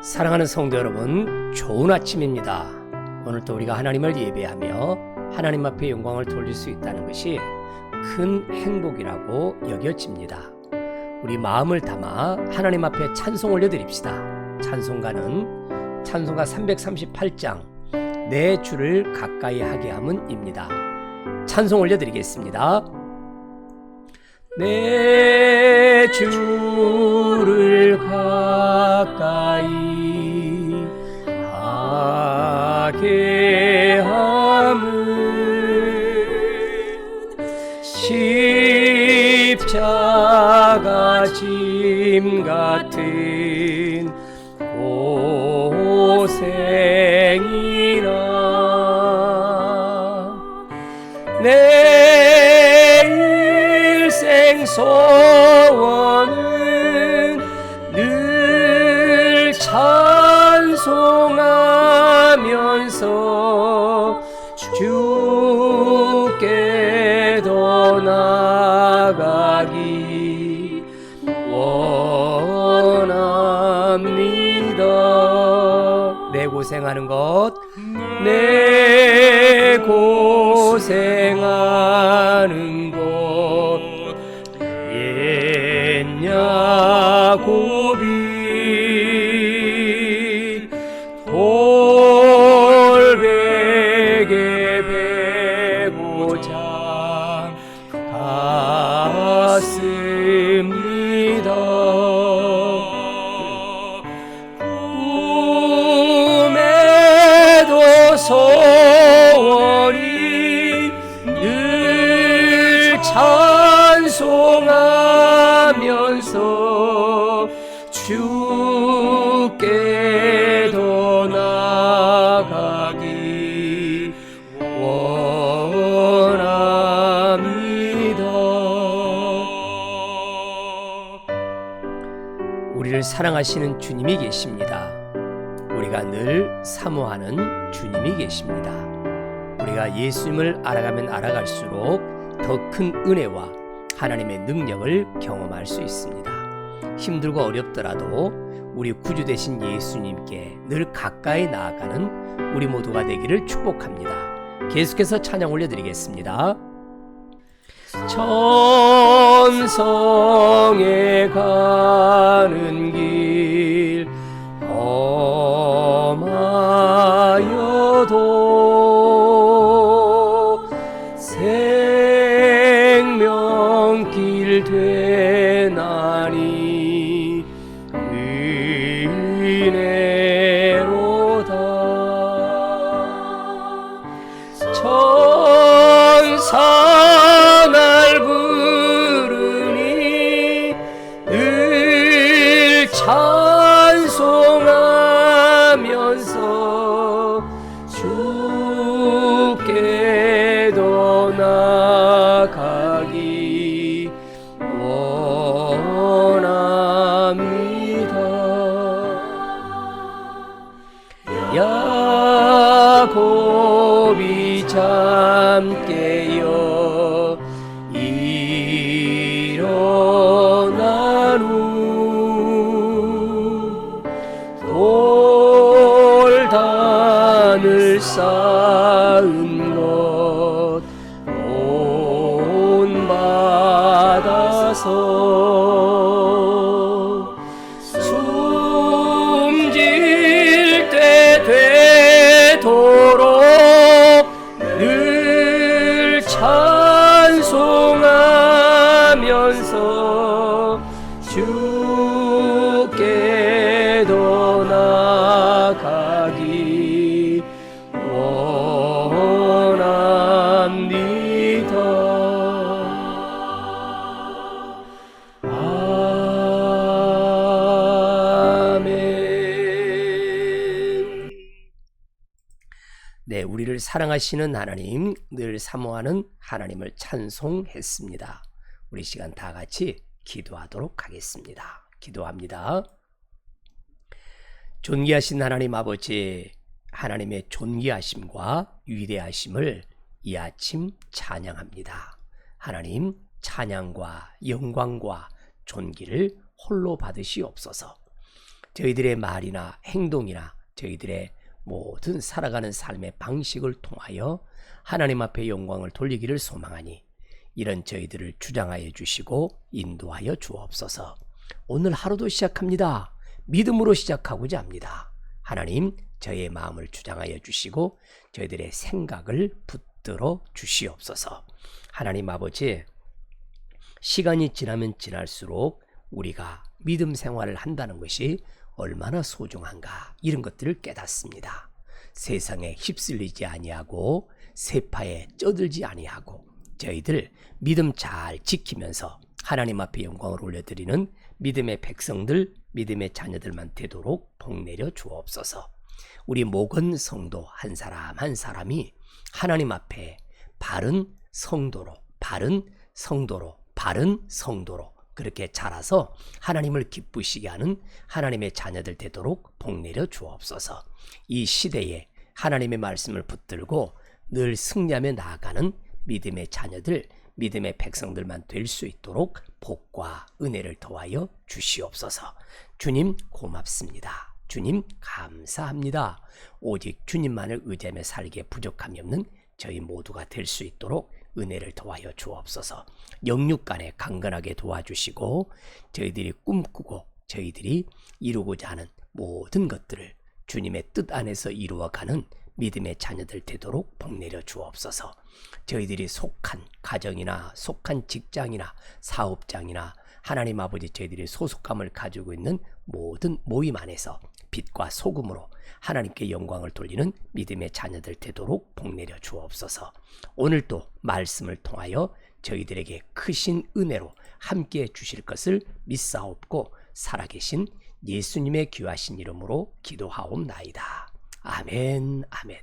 사랑하는 성도 여러분, 좋은 아침입니다. 오늘도 우리가 하나님을 예배하며 하나님 앞에 영광을 돌릴 수 있다는 것이 큰 행복이라고 여겨집니다. 우리 마음을 담아 하나님 앞에 찬송 올려드립시다. 찬송가는 찬송가 338장 내 주를 가까이 하게 함은입니다. 찬송 올려드리겠습니다. 내 주를 가까이 하게 함은 십자가 짐 같은 고생이라 내 일생 소원은 늘 찬송하면서 주께 더 나아가기 원합니다. 내 고생하는 것, 내 고생하는 것 옛 야곱이 돌베개 베고자 갔습니다. 꿈에도 소원이 늘 찬송하면서 주께 더 나아가기 원합니다. 우리를 사랑하시는 주님이 계십니다. 우리가 늘 사모하는 주님이 계십니다. 우리가 예수님을 알아가면 알아갈수록 더 큰 은혜와 하나님의 능력을 경험할 수 있습니다. 힘들고 어렵더라도 우리 구주 되신 예수님께 늘 가까이 나아가는 우리 모두가 되기를 축복합니다. 계속해서 찬양 올려드리겠습니다. 천성에 가는 길 험하여도 생명길 되나니 은혜로다. 천사 날 부르니 늘 찬송하면서 주께 더 나아가기 원합니다. 야곱이 잠 깨어 일어난 후 돌단을 쌓은 것 본받아서 숨질 때 되도록 늘 찬송하면서 주께 더 나아가기 원합니다. 아멘. 네, 우리를 사랑하시는 하나님, 늘 사모하는 하나님을 찬송했습니다. 우리 시간 다 같이 기도하도록 하겠습니다. 기도합니다. 존귀하신 하나님 아버지, 하나님의 존귀하심과 위대하심을 이 아침 찬양합니다. 하나님, 찬양과 영광과 존귀를 홀로 받으시옵소서. 저희들의 말이나 행동이나 저희들의 모든 살아가는 삶의 방식을 통하여 하나님 앞에 영광을 돌리기를 소망하니 이런 저희들을 주장하여 주시고 인도하여 주옵소서. 오늘 하루도 시작합니다. 믿음으로 시작하고자 합니다. 하나님, 저의 마음을 주장하여 주시고 저희들의 생각을 붙들어 주시옵소서. 하나님 아버지, 시간이 지나면 지날수록 우리가 믿음 생활을 한다는 것이 얼마나 소중한가, 이런 것들을 깨닫습니다. 세상에 휩쓸리지 아니하고 세파에 쩌들지 아니하고 저희들 믿음 잘 지키면서 하나님 앞에 영광을 올려드리는 믿음의 백성들, 믿음의 자녀들만 되도록 복내려 주옵소서. 우리 목원 성도 한 사람 한 사람이 하나님 앞에 바른 성도로 그렇게 자라서 하나님을 기쁘시게 하는 하나님의 자녀들 되도록 복내려 주옵소서. 이 시대에 하나님의 말씀을 붙들고 늘 승리하며 나아가는 믿음의 자녀들, 믿음의 백성들만 될 수 있도록 복과 은혜를 더하여 주시옵소서. 주님 고맙습니다. 주님 감사합니다. 오직 주님만을 의지하며 살기에 부족함이 없는 저희 모두가 될 수 있도록 은혜를 더하여 주옵소서. 영육간에 강건하게 도와주시고 저희들이 꿈꾸고 저희들이 이루고자 하는 모든 것들을 주님의 뜻 안에서 이루어가는 믿음의 자녀들 되도록 복내려 주옵소서. 저희들이 속한 가정이나 속한 직장이나 사업장이나 하나님 아버지 저희들이 소속감을 가지고 있는 모든 모임 안에서 빛과 소금으로 하나님께 영광을 돌리는 믿음의 자녀들 되도록 복내려 주옵소서. 오늘도 말씀을 통하여 저희들에게 크신 은혜로 함께해 주실 것을 믿사옵고 살아계신 예수님의 귀하신 이름으로 기도하옵나이다. 아멘, 아멘.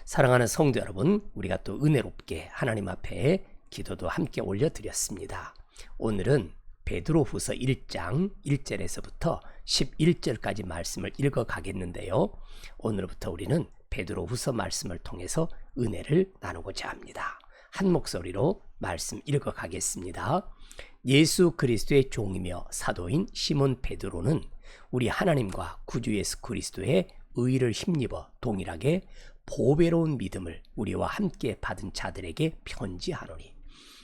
사랑하는 성도 여러분, 우리가 또 은혜롭게 하나님 앞에 기도도 함께 올려드렸습니다. 오늘은 베드로후서 1장 1절에서부터 11절까지 말씀을 읽어가겠는데요. 오늘부터 우리는 베드로후서 말씀을 통해서 은혜를 나누고자 합니다. 한 목소리로 말씀 읽어가겠습니다. 예수 그리스도의 종이며 사도인 시몬 베드로는 우리 하나님과 구주 예수 그리스도의 의를 힘입어 동일하게 보배로운 믿음을 우리와 함께 받은 자들에게 편지하노니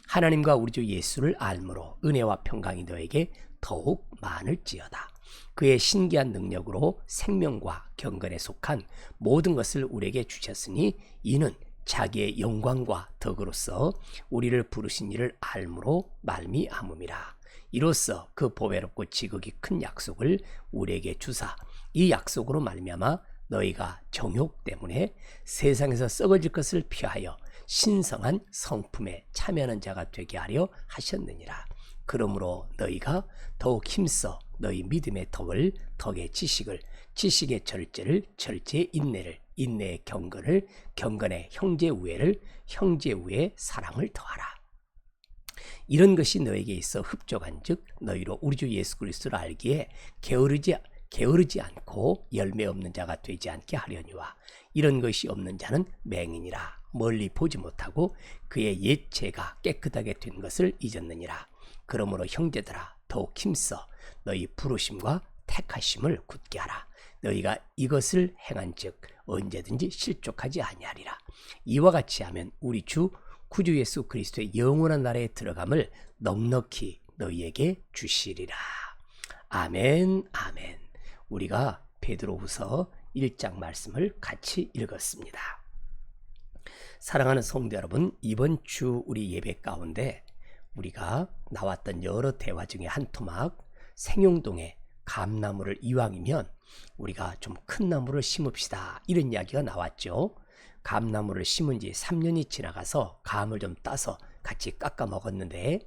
하나님과 우리 주 예수를 알므로 은혜와 평강이 너에게 더욱 많을지어다. 그의 신기한 능력으로 생명과 경건에 속한 모든 것을 우리에게 주셨으니 이는 자기의 영광과 덕으로서 우리를 부르신 이를 알므로 말미암음이라. 이로써 그 보배롭고 지극히 큰 약속을 우리에게 주사 이 약속으로 말미암아 너희가 정욕 때문에 세상에서 썩어질 것을 피하여 신성한 성품에 참여하는 자가 되게 하려 하셨느니라. 그러므로 너희가 더욱 힘써 너희 믿음의 덕을 덕의 지식을 지식의 절제를 절제의 인내를 인내의 경건을 경건의 형제 우애를 형제 우애의 사랑을 더하라. 이런 것이 너에게 있어 흡족한즉 너희로 우리 주 예수 그리스도를 알기에 게으르지 않고 열매 없는 자가 되지 않게 하려니와 이런 것이 없는 자는 맹인이라 멀리 보지 못하고 그의 옛 죄가 깨끗하게 된 것을 잊었느니라. 그러므로 형제들아 더욱 힘써 너희 부르심과 택하심을 굳게 하라. 너희가 이것을 행한즉 언제든지 실족하지 아니하리라. 이와 같이 하면 우리 주 구주 예수 그리스도의 영원한 나라에 들어감을 넉넉히 너희에게 주시리라. 아멘, 아멘. 우리가 베드로후서 1장 말씀을 같이 읽었습니다. 사랑하는 성도 여러분, 이번 주 우리 예배 가운데 우리가 나왔던 여러 대화 중에 한 토막, 생용동에 감나무를 이왕이면 우리가 좀 큰 나무를 심읍시다, 이런 이야기가 나왔죠. 감나무를 심은 지 3년이 지나가서 감을 좀 따서 같이 깎아 먹었는데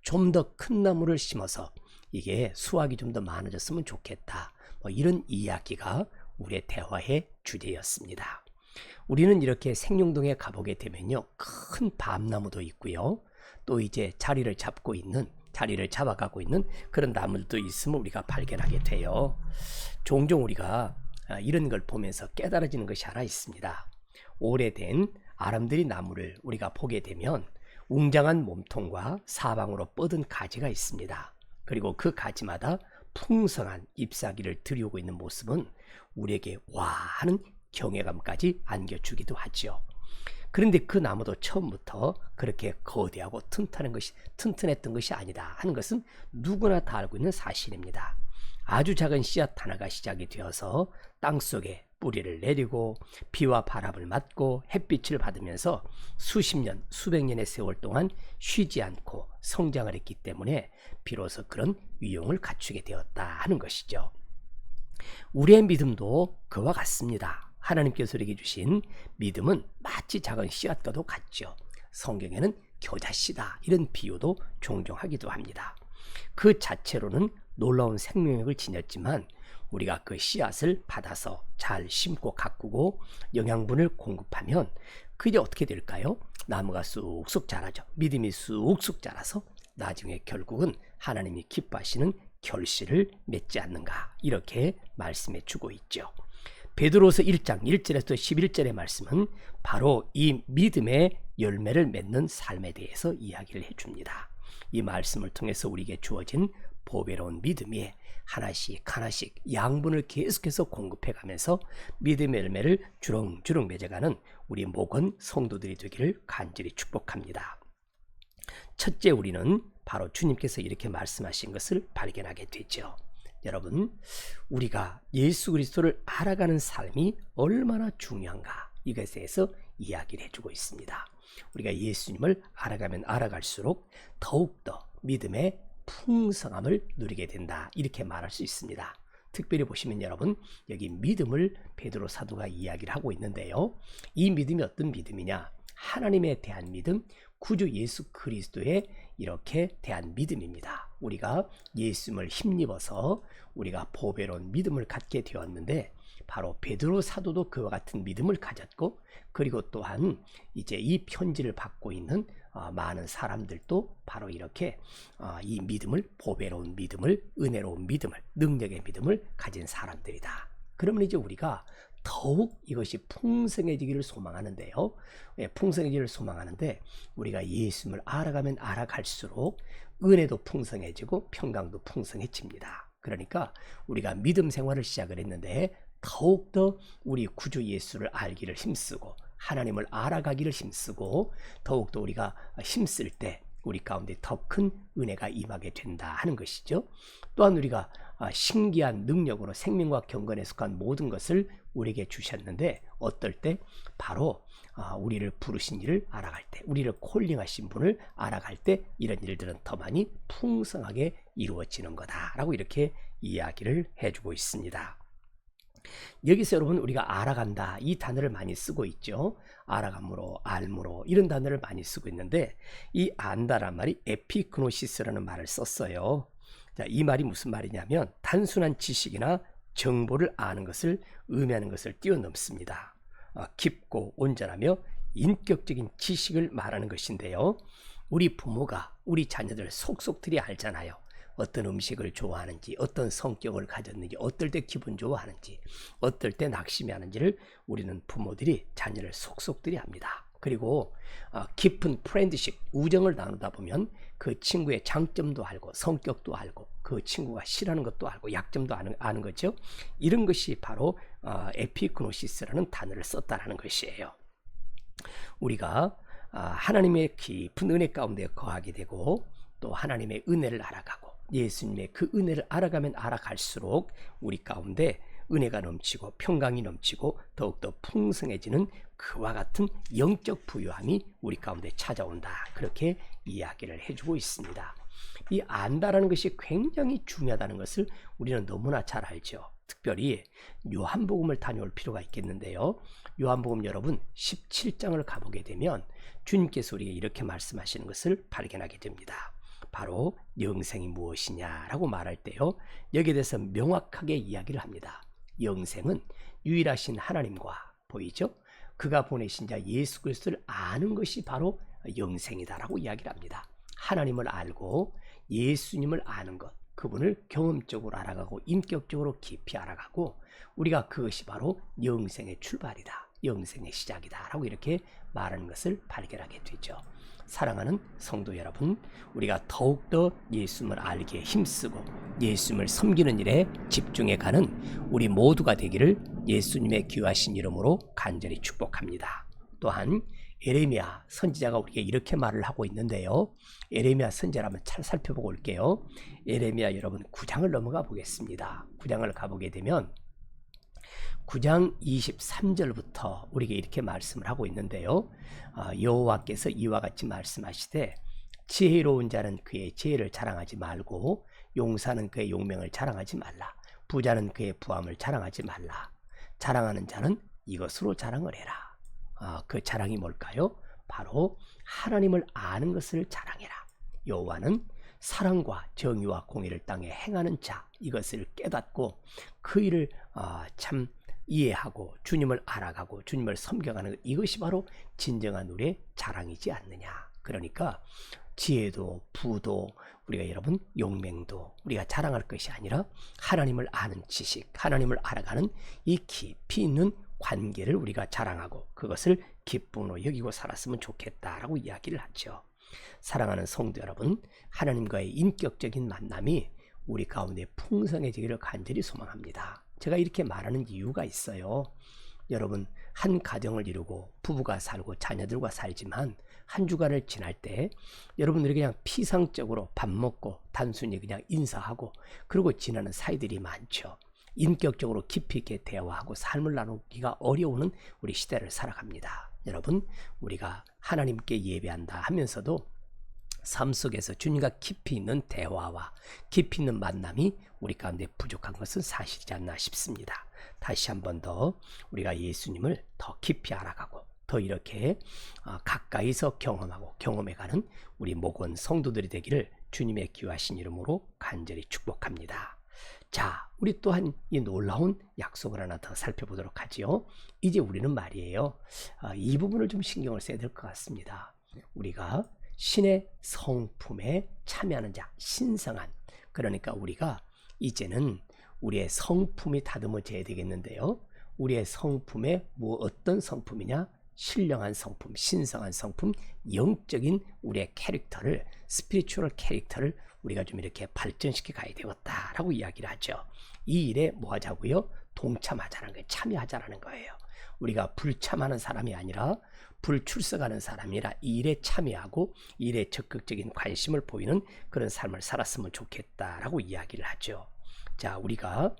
좀 더 큰 나무를 심어서 이게 수확이 좀 더 많아졌으면 좋겠다, 이런 이야기가 우리의 대화의 주제였습니다. 우리는 이렇게 생용동에 가보게 되면요, 큰 밤나무도 있고요, 또 이제 자리를 잡아가고 있는 그런 나무들도 있으면 우리가 발견하게 돼요. 종종 우리가 이런 걸 보면서 깨달아지는 것이 하나 있습니다. 오래된 아름드리 나무를 우리가 보게 되면 웅장한 몸통과 사방으로 뻗은 가지가 있습니다. 그리고 그 가지마다 풍성한 잎사귀를 들이오고 있는 모습은 우리에게 와 하는 경외감까지 안겨주기도 하지요. 그런데 그 나무도 처음부터 그렇게 거대하고 튼튼했던 것이 아니다 하는 것은 누구나 다 알고 있는 사실입니다. 아주 작은 씨앗 하나가 시작이 되어서 땅속에 뿌리를 내리고 비와 바람을 맞고 햇빛을 받으면서 수십 년, 수백 년의 세월 동안 쉬지 않고 성장을 했기 때문에 비로소 그런 위용을 갖추게 되었다 하는 것이죠. 우리의 믿음도 그와 같습니다. 하나님께서 우리에게 주신 믿음은 마치 작은 씨앗과도 같죠. 성경에는 겨자씨다 이런 비유도 종종 하기도 합니다. 그 자체로는 놀라운 생명력을 지녔지만 우리가 그 씨앗을 받아서 잘 심고 가꾸고 영양분을 공급하면 그게 어떻게 될까요? 나무가 쑥쑥 자라죠. 믿음이 쑥쑥 자라서 나중에 결국은 하나님이 기뻐하시는 결실을 맺지 않는가 이렇게 말씀해 주고 있죠. 베드로서 1장 1절에서 11절의 말씀은 바로 이 믿음의 열매를 맺는 삶에 대해서 이야기를 해줍니다. 이 말씀을 통해서 우리에게 주어진 보배로운 믿음이 하나씩 양분을 계속해서 공급해가면서 믿음의 열매를 주렁주렁 맺어가는 우리 목원 성도들이 되기를 간절히 축복합니다. 첫째, 우리는 바로 주님께서 이렇게 말씀하신 것을 발견하게 되죠. 여러분, 우리가 예수 그리스도를 알아가는 삶이 얼마나 중요한가 이것에 대해서 이야기를 해주고 있습니다. 우리가 예수님을 알아가면 알아갈수록 더욱더 믿음의 풍성함을 누리게 된다 이렇게 말할 수 있습니다. 특별히 보시면 여러분 여기 믿음을 베드로 사도가 이야기를 하고 있는데요. 이 믿음이 어떤 믿음이냐? 하나님에 대한 믿음, 구주 예수 그리스도에 이렇게 대한 믿음입니다. 우리가 예수님을 힘입어서 우리가 보배로운 믿음을 갖게 되었는데 바로 베드로 사도도 그와 같은 믿음을 가졌고 그리고 또한 이제 이 편지를 받고 있는 많은 사람들도 바로 이렇게 이 믿음을 보배로운 믿음을 은혜로운 믿음을 능력의 믿음을 가진 사람들이다. 그러면 이제 우리가 더욱 이것이 풍성해지기를 소망하는데요. 풍성해지기를 소망하는데 우리가 예수님을 알아가면 알아갈수록 은혜도 풍성해지고 평강도 풍성해집니다. 그러니까 우리가 믿음 생활을 시작을 했는데 더욱더 우리 구주 예수를 알기를 힘쓰고 하나님을 알아가기를 힘쓰고 더욱더 우리가 힘쓸 때 우리 가운데 더 큰 은혜가 임하게 된다 하는 것이죠. 또한 우리가 신기한 능력으로 생명과 경건에 속한 모든 것을 우리에게 주셨는데 어떨 때 바로 우리를 부르신 일을 알아갈 때 우리를 콜링하신 분을 알아갈 때 이런 일들은 더 많이 풍성하게 이루어지는 거다라고 이렇게 이야기를 해주고 있습니다. 여기서 여러분 우리가 알아간다 이 단어를 많이 쓰고 있죠. 알아감으로 알므로 이런 단어를 많이 쓰고 있는데 이 안다란 말이 에피그노시스라는 말을 썼어요. 자, 이 말이 무슨 말이냐면 단순한 지식이나 정보를 아는 것을 의미하는 것을 뛰어넘습니다. 깊고 온전하며 인격적인 지식을 말하는 것인데요. 우리 부모가 우리 자녀들 속속들이 알잖아요. 어떤 음식을 좋아하는지, 어떤 성격을 가졌는지, 어떨 때 기분 좋아하는지, 어떨 때 낙심이 하는지를 우리는 부모들이 자녀를 속속들이 압니다. 그리고 깊은 프렌드십, 우정을 나누다 보면 그 친구의 장점도 알고 성격도 알고 그 친구가 싫어하는 것도 알고 약점도 아는 거죠. 이런 것이 바로 에피그노시스라는 단어를 썼다라는 것이에요. 우리가 하나님의 깊은 은혜 가운데 거하게 되고 또 하나님의 은혜를 알아가고 예수님의 그 은혜를 알아가면 알아갈수록 우리 가운데 은혜가 넘치고 평강이 넘치고 더욱더 풍성해지는 그와 같은 영적 부유함이 우리 가운데 찾아온다. 그렇게 이야기를 해주고 있습니다. 이 안다라는 것이 굉장히 중요하다는 것을 우리는 너무나 잘 알죠. 특별히 요한복음을 다녀올 필요가 있겠는데요. 요한복음 여러분 17장을 가보게 되면 주님께서 우리에게 이렇게 말씀하시는 것을 발견하게 됩니다. 바로 영생이 무엇이냐라고 말할 때요. 여기에 대해서 명확하게 이야기를 합니다. 영생은 유일하신 하나님과 보이죠? 그가 보내신 자 예수 그리스도를 아는 것이 바로 영생이다라고 이야기를 합니다. 하나님을 알고 예수님을 아는 것, 그분을 경험적으로 알아가고 인격적으로 깊이 알아가고 우리가 그것이 바로 영생의 출발이다. 영생의 시작이다 라고 이렇게 말하는 것을 발견하게 되죠. 사랑하는 성도 여러분, 우리가 더욱더 예수님을 알기에 힘쓰고 예수님을 섬기는 일에 집중해가는 우리 모두가 되기를 예수님의 귀하신 이름으로 간절히 축복합니다. 또한 에레미야 선지자가 우리에게 이렇게 말을 하고 있는데요. 에레미야 선지자를 한번 잘 살펴보고 올게요. 에레미야 여러분 9장을 넘어가 보겠습니다. 9장을 가보게 되면 9장 23절부터 우리에게 이렇게 말씀을 하고 있는데요. 여호와께서 이와 같이 말씀하시되 지혜로운 자는 그의 지혜를 자랑하지 말고 용사는 그의 용명을 자랑하지 말라. 부자는 그의 부함을 자랑하지 말라. 자랑하는 자는 이것으로 자랑을 해라. 그 자랑이 뭘까요? 바로 하나님을 아는 것을 자랑해라. 여호와는 사랑과 정의와 공의를 땅에 행하는 자, 이것을 깨닫고 그 일을 참 이해하고 주님을 알아가고 주님을 섬겨가는 것, 이것이 바로 진정한 우리의 자랑이지 않느냐. 그러니까 지혜도 부도 우리가 여러분 용맹도 우리가 자랑할 것이 아니라 하나님을 아는 지식, 하나님을 알아가는 이 깊이 있는 관계를 우리가 자랑하고 그것을 기쁨으로 여기고 살았으면 좋겠다라고 이야기를 하죠. 사랑하는 성도 여러분, 하나님과의 인격적인 만남이 우리 가운데 풍성해지기를 간절히 소망합니다. 제가 이렇게 말하는 이유가 있어요. 여러분, 한 가정을 이루고 부부가 살고 자녀들과 살지만 한 주간을 지날 때 여러분들이 그냥 피상적으로 밥 먹고 단순히 그냥 인사하고 그러고 지나는 사이들이 많죠. 인격적으로 깊이 있게 대화하고 삶을 나누기가 어려우는 우리 시대를 살아갑니다. 여러분, 우리가 하나님께 예배한다 하면서도 삶 속에서 주님과 깊이 있는 대화와 깊이 있는 만남이 우리 가운데 부족한 것은 사실이지 않나 싶습니다. 다시 한 번 더 우리가 예수님을 더 깊이 알아가고 더 이렇게 가까이서 경험하고 경험해가는 우리 목원 성도들이 되기를 주님의 귀하신 이름으로 간절히 축복합니다. 자, 우리 또한 이 놀라운 약속을 하나 더 살펴보도록 하지요. 이제 우리는 말이에요. 이 부분을 좀 신경을 써야 될 것 같습니다. 우리가 신의 성품에 참여하는 자, 신성한, 그러니까 우리가 이제는 우리의 성품이 다듬어져야 되겠는데요. 우리의 성품에 어떤 성품이냐? 신령한 성품, 신성한 성품, 영적인 우리의 캐릭터를, 스피리추얼 캐릭터를 우리가 좀 이렇게 발전시켜 가야 되었다라고 이야기를 하죠. 이 일에 뭐 하자고요? 동참하자는 거예요. 참여하자라는 거예요. 우리가 불참하는 사람이 아니라 불출석하는 사람이라 이 일에 참여하고 이 일에 적극적인 관심을 보이는 그런 삶을 살았으면 좋겠다라고 이야기를 하죠. 자, 우리가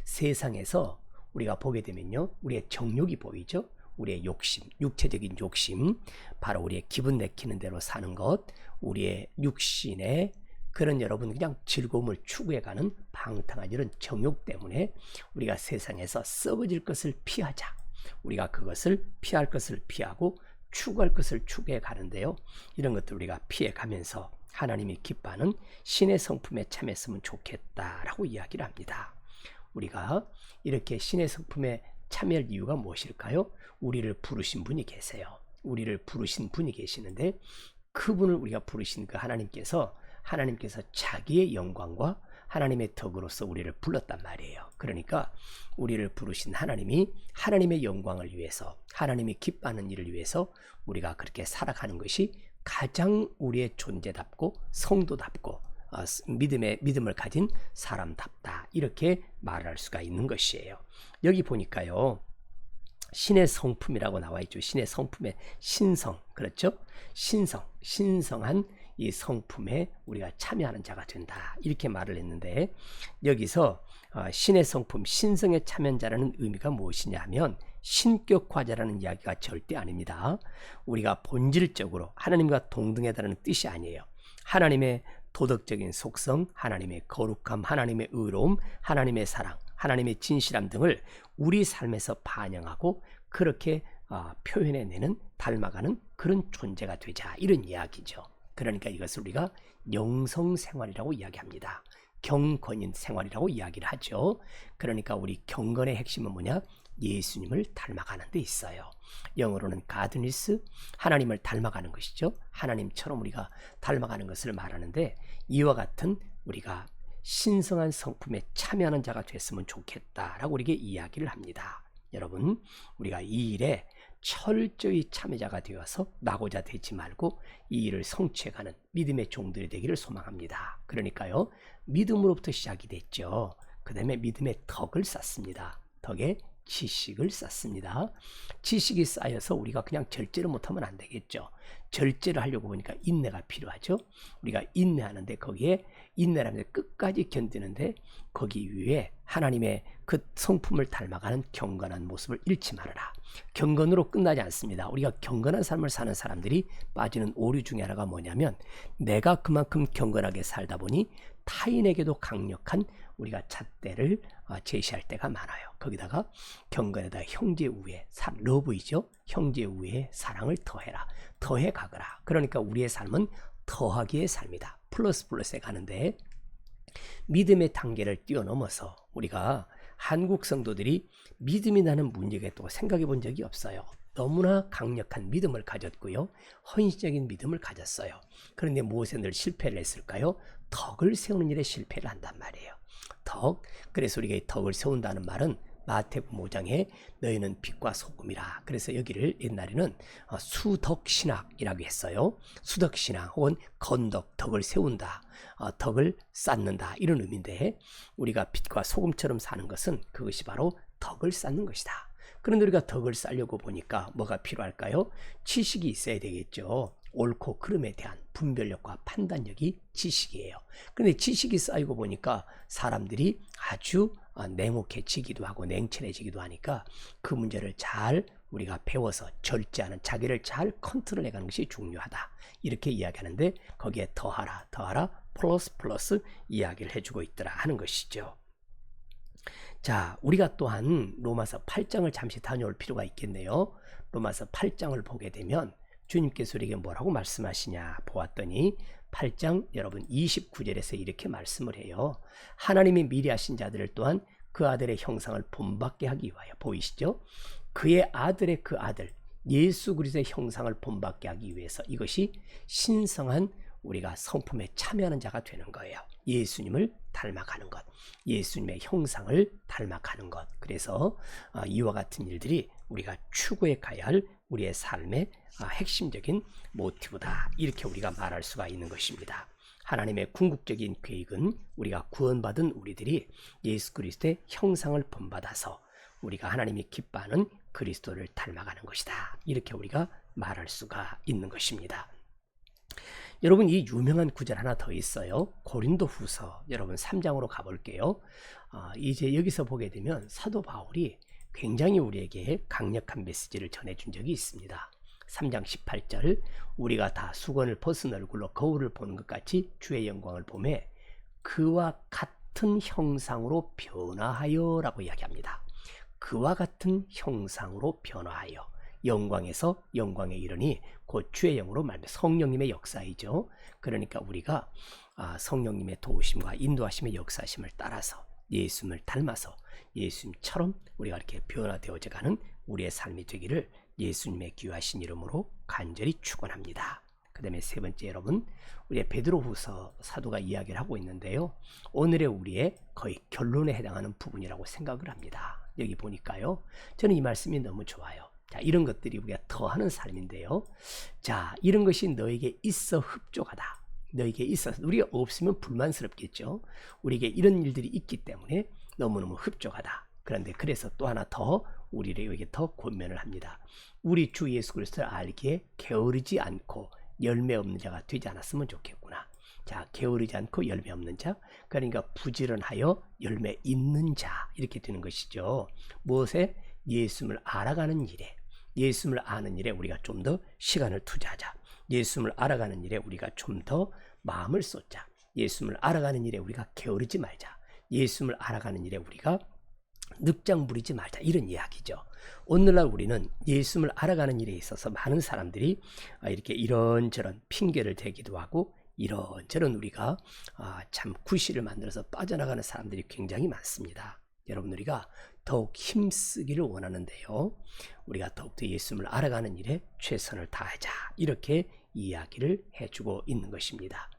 세상에서 우리가 보게 되면요, 우리의 정욕이 보이죠. 우리의 욕심, 육체적인 욕심, 바로 우리의 기분 내키는 대로 사는 것, 우리의 육신의 그런 여러분 그냥 즐거움을 추구해가는 방탕한 이런 정욕 때문에 우리가 세상에서 썩어질 것을 피하자. 우리가 그것을 피할 것을 피하고 추구할 것을 추구해 가는데요. 이런 것들 우리가 피해 가면서 하나님이 기뻐하는 신의 성품에 참여했으면 좋겠다라고 이야기를 합니다. 우리가 이렇게 신의 성품에 참여할 이유가 무엇일까요? 우리를 부르신 분이 계세요. 우리를 부르신 분이 계시는데 그분을 우리가 부르신 그 하나님께서 자기의 영광과 하나님의 덕으로서 우리를 불렀단 말이에요. 그러니까 우리를 부르신 하나님이 하나님의 영광을 위해서, 하나님이 기뻐하는 일을 위해서 우리가 그렇게 살아가는 것이 가장 우리의 존재답고 성도답고 믿음을 가진 사람답다, 이렇게 말할 수가 있는 것이에요. 여기 보니까요, 신의 성품이라고 나와 있죠. 신의 성품의 신성, 그렇죠? 신성한 이 성품에 우리가 참여하는 자가 된다, 이렇게 말을 했는데, 여기서 신의 성품, 신성에 참여한 자라는 의미가 무엇이냐 하면 신격화자라는 이야기가 절대 아닙니다. 우리가 본질적으로 하나님과 동등하다는 뜻이 아니에요. 하나님의 도덕적인 속성, 하나님의 거룩함, 하나님의 의로움, 하나님의 사랑, 하나님의 진실함 등을 우리 삶에서 반영하고 그렇게 표현해내는, 닮아가는 그런 존재가 되자, 이런 이야기죠. 그러니까 이것을 우리가 영성생활이라고 이야기합니다. 경건인 생활이라고 이야기를 하죠. 그러니까 우리 경건의 핵심은 뭐냐? 예수님을 닮아가는 데 있어요. 영어로는 가드니스, 하나님을 닮아가는 것이죠. 하나님처럼 우리가 닮아가는 것을 말하는데, 이와 같은 우리가 신성한 성품에 참여하는 자가 됐으면 좋겠다라고 우리에게 이야기를 합니다. 여러분, 우리가 이 일에 철저히 참여자가 되어서 나고자 되지 말고 이 일을 성취해가는 믿음의 종들이 되기를 소망합니다. 그러니까요, 믿음으로부터 시작이 됐죠. 그 다음에 믿음의 덕을 쌓습니다. 덕에 지식을 쌓습니다. 지식이 쌓여서 우리가 그냥 절제를 못하면 안 되겠죠. 절제를 하려고 보니까 인내가 필요하죠. 우리가 인내하는데, 거기에 인내라는 게 끝까지 견디는데, 거기 위에 하나님의 그 성품을 닮아가는 경건한 모습을 잃지 말아라. 경건으로 끝나지 않습니다. 우리가 경건한 삶을 사는 사람들이 빠지는 오류 중에 하나가 뭐냐면, 내가 그만큼 경건하게 살다 보니 타인에게도 강력한 우리가 잣대를 제시할 때가 많아요. 거기다가 경건에다 형제 우애, 러브이죠. 형제 우애에 사랑을 더해라. 더해 가거라. 그러니까 우리의 삶은 더하기의 삶이다. 플러스에 가는데, 믿음의 단계를 뛰어넘어서 우리가 한국 성도들이 믿음이 나는 문제가 또 생각해 본 적이 없어요. 너무나 강력한 믿음을 가졌고요. 헌신적인 믿음을 가졌어요. 그런데 무엇에 늘 실패를 했을까요? 덕을 세우는 일에 실패를 한단 말이에요. 덕. 그래서 우리가 이 덕을 세운다는 말은 마태복음 5장에 너희는 빛과 소금이라. 그래서 여기를 옛날에는 수덕신학이라고 했어요. 수덕신학 혹은 건덕, 덕을 세운다, 덕을 쌓는다, 이런 의미인데, 우리가 빛과 소금처럼 사는 것은 그것이 바로 덕을 쌓는 것이다. 그런데 우리가 덕을 쌓려고 보니까 뭐가 필요할까요? 지식이 있어야 되겠죠. 옳고 그름에 대한 분별력과 판단력이 지식이에요. 그런데 지식이 쌓이고 보니까 사람들이 아주 냉혹해지기도 하고 냉철해지기도 하니까 그 문제를 잘 우리가 배워서 절제하는, 자기를 잘 컨트롤해가는 것이 중요하다. 이렇게 이야기하는데, 거기에 더하라, 플러스 이야기를 해주고 있더라 하는 것이죠. 자, 우리가 또한 로마서 8장을 잠시 다녀올 필요가 있겠네요. 로마서 8장을 보게 되면 주님께서 우리에게 뭐라고 말씀하시냐 보았더니, 8장 여러분 29절에서 이렇게 말씀을 해요. 하나님이 미리 하신 자들을 또한 그 아들의 형상을 본받게 하기 위하여, 보이시죠? 그의 아들의 그 아들 예수 그리스도의 형상을 본받게 하기 위해서, 이것이 신성한 우리가 성품에 참여하는 자가 되는 거예요. 예수님을 닮아가는 것, 예수님의 형상을 닮아가는 것. 그래서 이와 같은 일들이 우리가 추구해 가야 할 우리의 삶의 핵심적인 모티브다. 이렇게 우리가 말할 수가 있는 것입니다. 하나님의 궁극적인 계획은 우리가 구원받은 우리들이 예수 그리스도의 형상을 본받아서 우리가 하나님이 기뻐하는 그리스도를 닮아가는 것이다. 이렇게 우리가 말할 수가 있는 것입니다. 여러분, 이 유명한 구절 하나 더 있어요. 고린도후서 여러분 3장으로 가볼게요. 이제 여기서 보게 되면 사도 바울이 굉장히 우리에게 강력한 메시지를 전해준 적이 있습니다. 3장 18절, 우리가 다 수건을 벗은 얼굴로 거울을 보는 것 같이 주의 영광을 보매 그와 같은 형상으로 변화하여 라고 이야기합니다. 그와 같은 형상으로 변화하여, 영광에서 영광에 이르니 곧 주의 영으로 말하면 성령님의 역사이죠. 그러니까 우리가 성령님의 도우심과 인도하심의 역사심을 따라서 예수님을 닮아서 예수님처럼 우리가 이렇게 변화되어져 가는 우리의 삶이 되기를 예수님의 귀하신 이름으로 간절히 축원합니다. 그 다음에 세 번째, 여러분, 우리의 베드로후서 사도가 이야기를 하고 있는데요, 오늘의 우리의 거의 결론에 해당하는 부분이라고 생각을 합니다. 여기 보니까요, 저는 이 말씀이 너무 좋아요. 자, 이런 것들이 우리가 더하는 삶인데요, 자, 이런 것이 너에게 있어 흡족하다. 너에게 있어서, 우리가 없으면 불만스럽겠죠. 우리에게 이런 일들이 있기 때문에 너무너무 흡족하다. 그런데 그래서 또 하나 더 우리에게 더 권면을 합니다. 우리 주 예수 그리스도를 알기에 게으르지 않고 열매 없는 자가 되지 않았으면 좋겠구나. 자, 게으르지 않고 열매 없는 자, 그러니까 부지런하여 열매 있는 자, 이렇게 되는 것이죠. 무엇에? 예수님을 알아가는 일에, 예수님을 아는 일에 우리가 좀 더 시간을 투자하자. 예수님을 알아가는 일에 우리가 좀 더 마음을 쏟자. 예수님을 알아가는 일에 우리가 게으르지 말자. 예수님을 알아가는 일에 우리가 늑장 부리지 말자, 이런 이야기죠. 오늘날 우리는 예수님을 알아가는 일에 있어서 많은 사람들이 이렇게 이런저런 핑계를 대기도 하고 이런저런 우리가 참 구실을 만들어서 빠져나가는 사람들이 굉장히 많습니다. 여러분, 우리가 더욱 힘쓰기를 원하는데요, 우리가 더욱더 예수님을 알아가는 일에 최선을 다하자, 이렇게 이야기를 해주고 있는 것입니다.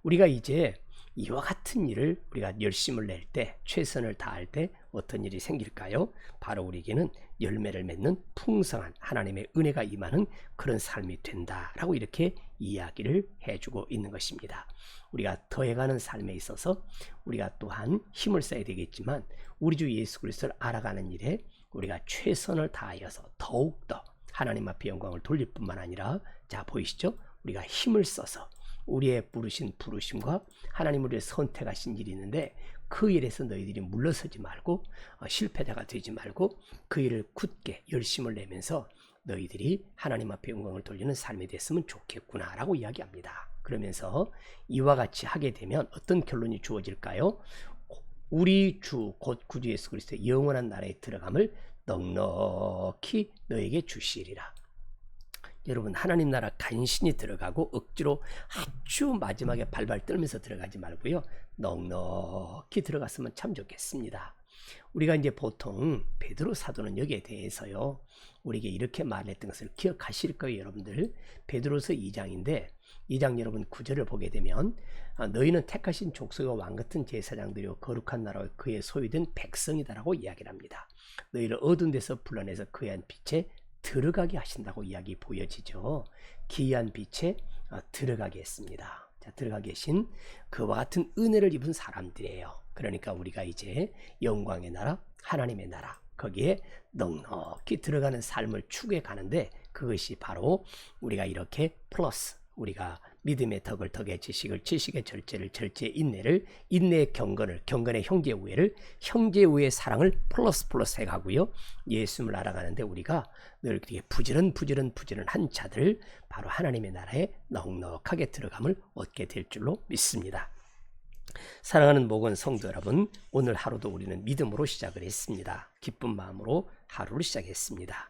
우리가 이제 이와 같은 일을 우리가 열심을 낼 때, 최선을 다할 때 어떤 일이 생길까요? 바로 우리에게는 열매를 맺는 풍성한 하나님의 은혜가 임하는 그런 삶이 된다라고 이렇게 이야기를 해주고 있는 것입니다. 우리가 더해가는 삶에 있어서 우리가 또한 힘을 써야 되겠지만 우리 주 예수 그리스도를 알아가는 일에 우리가 최선을 다하여서 더욱더 하나님 앞에 영광을 돌릴 뿐만 아니라, 자 보이시죠? 우리가 힘을 써서 우리의 부르신 부르심과 하나님을 위해 선택하신 일이 있는데 그 일에서 너희들이 물러서지 말고 실패자가 되지 말고 그 일을 굳게 열심을 내면서 너희들이 하나님 앞에 영광을 돌리는 삶이 됐으면 좋겠구나 라고 이야기합니다. 그러면서 이와 같이 하게 되면 어떤 결론이 주어질까요? 우리 주 곧 구주 예수 그리스도의 영원한 나라에 들어감을 넉넉히 너에게 주시리라. 여러분, 하나님 나라 간신히 들어가고 억지로 아주 마지막에 발발 떨면서 들어가지 말고요, 넉넉히 들어갔으면 참 좋겠습니다. 우리가 이제 보통 베드로 사도는 여기에 대해서요, 우리에게 이렇게 말했던 것을 기억하실 거예요. 여러분들, 베드로서 2장인데 2장 여러분 9절을 보게 되면 너희는 택하신 족속과 왕같은 제사장들이요 거룩한 나라와 그의 소유된 백성이다라고 이야기를 합니다. 너희를 어두운 데서 불러내서 그의 한 빛에 들어가게 하신다고 이야기 보여지죠. 기이한 빛에 들어가게 했습니다. 자, 들어가 계신 그와 같은 은혜를 입은 사람들이에요. 그러니까 우리가 이제 영광의 나라, 하나님의 나라, 거기에 넉넉히 들어가는 삶을 추구해 가는데, 그것이 바로 우리가 이렇게 플러스, 우리가 믿음의 덕을 덕의 지식을, 지식의 절제를, 절제의 인내를, 인내의 경건을, 경건의 형제 우애를, 형제 우애의 사랑을 플러스 해가고요, 예수님을 알아가는데 우리가 늘 이렇게 부지런한 자들, 바로 하나님의 나라에 넉넉하게 들어감을 얻게 될 줄로 믿습니다. 사랑하는 목원 성도 여러분, 오늘 하루도 우리는 믿음으로 시작을 했습니다. 기쁜 마음으로 하루를 시작했습니다.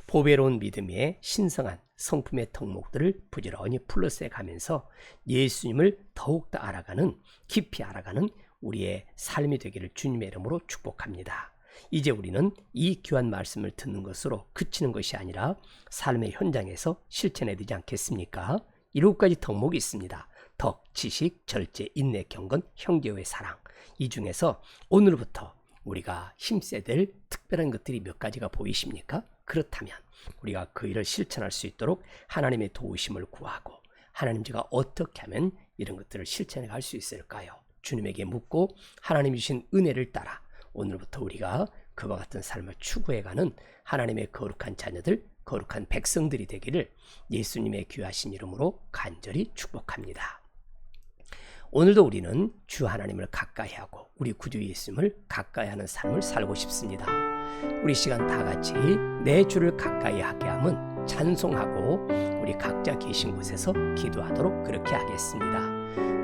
보배로운 믿음의 신성한 성품의 덕목들을 부지런히 플러스해 가면서 예수님을 더욱더 알아가는, 깊이 알아가는 우리의 삶이 되기를 주님의 이름으로 축복합니다. 이제 우리는 이 귀한 말씀을 듣는 것으로 그치는 것이 아니라 삶의 현장에서 실천해야 되지 않겠습니까? 7가지 덕목이 있습니다. 덕, 지식, 절제, 인내, 경건, 형제의 사랑. 이 중에서 오늘부터 우리가 힘써야 될 특별한 것들이 몇 가지가 보이십니까? 그렇다면 우리가 그 일을 실천할 수 있도록 하나님의 도우심을 구하고, 하나님 제가 어떻게 하면 이런 것들을 실천해 갈 수 있을까요? 주님에게 묻고 하나님 주신 은혜를 따라 오늘부터 우리가 그와 같은 삶을 추구해가는 하나님의 거룩한 자녀들, 거룩한 백성들이 되기를 예수님의 귀하신 이름으로 간절히 축복합니다. 오늘도 우리는 주 하나님을 가까이 하고 우리 구주 예수님을 가까이 하는 삶을 살고 싶습니다. 우리 시간 다 같이 내 주를 가까이 하게 함은 찬송하고 우리 각자 계신 곳에서 기도하도록 그렇게 하겠습니다.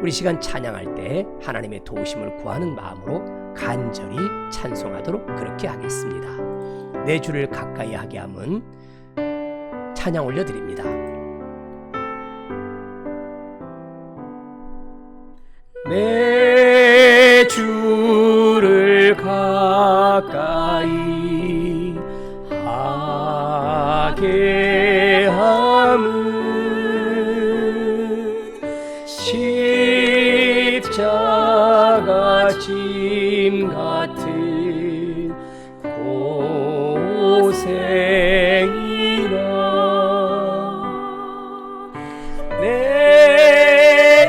우리 시간 찬양할 때 하나님의 도우심을 구하는 마음으로 간절히 찬송하도록 그렇게 하겠습니다. 내 주를 가까이 하게 함은 찬양 올려드립니다. 내 주를 가까이 하게 함은 십자가 짐 같은 고생이라. 내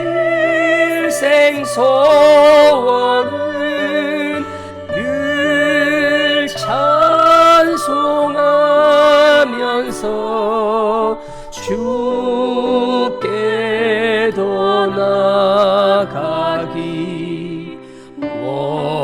일생 소원은 늘 찬송하면서 주께도 나가기 원하나이다.